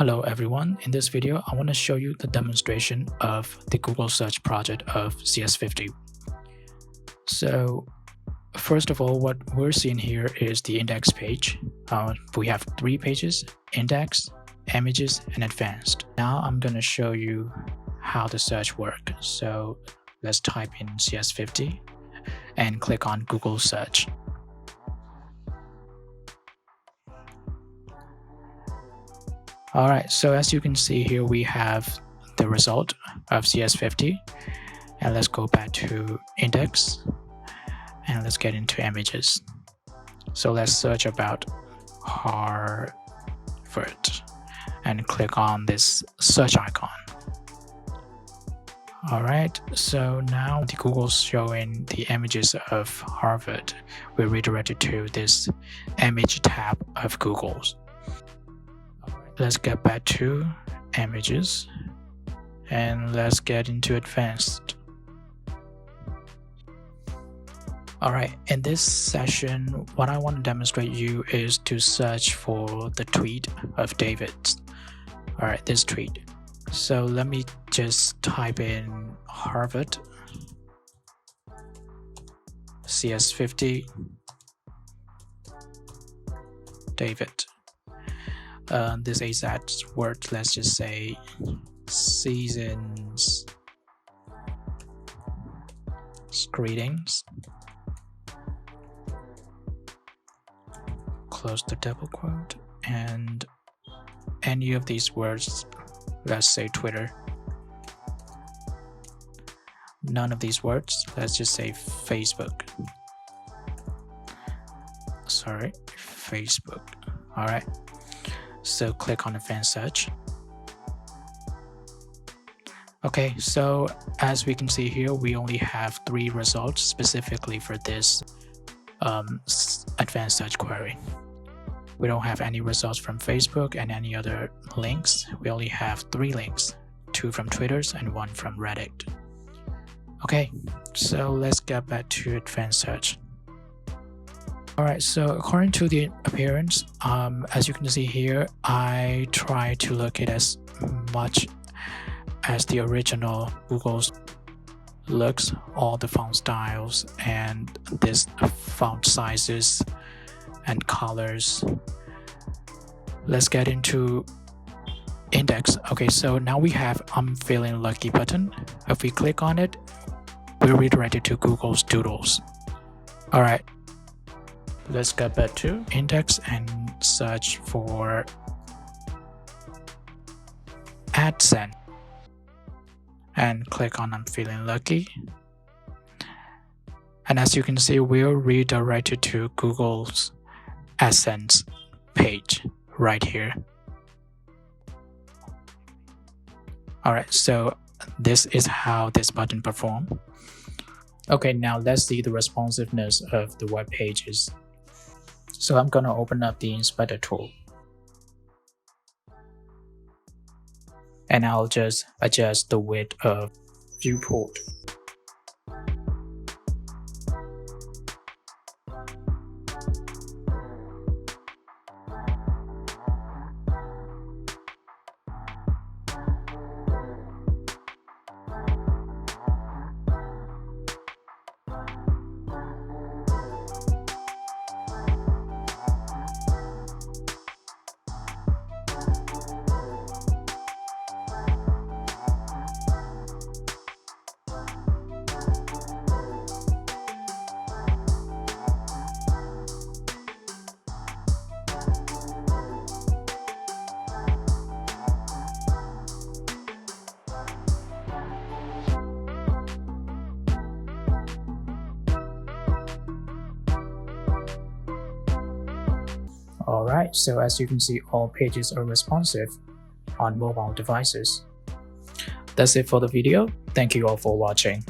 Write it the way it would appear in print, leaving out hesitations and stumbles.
Hello everyone, in this video I want to show you the demonstration of the Google search project of CS50. So first of all, what we're seeing here is the index page. We have 3 pages: index, images, and advanced. Now I'm going to show you how the search works. So let's type in CS50 and click on Google search. Alright, so as you can see here, we have the result of CS50, and let's go back to index and let's get into images. So let's search about Harvard and click on this search icon. Alright, so now the Google's showing the images of Harvard. We're redirected to this image tab of Google's. Let's get back to images and let's get into advanced. Alright, in this session, what I want to demonstrate you is to search for the tweet of David's. Alright, this tweet. So let me just type in Harvard CS50 David. This exact word, let's just say seasons greetings, close the double quote, and any of these words, let's say Twitter. None of these words, let's just say Facebook. Sorry, Facebook. Alright, so click on advanced search. Okay, so as we can see here, we only have 3 results specifically for this advanced search query. We don't have any results from Facebook and any other links. We only have 3 links, 2 from Twitter's and 1 from Reddit. Okay, so let's get back to advanced search. Alright, so according to the appearance, as you can see here, I try to look at as much as the original Google's looks, all the font styles and this font sizes and colors. Let's get into index. Okay, so now we have I'm feeling lucky button. If we click on it, we're redirected to Google's doodles. Alright, let's get back to index and search for AdSense and click on I'm feeling lucky. And as you can see, we're redirected to Google's AdSense page right here. Alright, so this is how this button performs. Okay, now let's see the responsiveness of the web pages. So I'm going to open up the inspector tool. And I'll just adjust the width of viewport. Alright, so as you can see, all pages are responsive on mobile devices. That's it for the video. Thank you all for watching.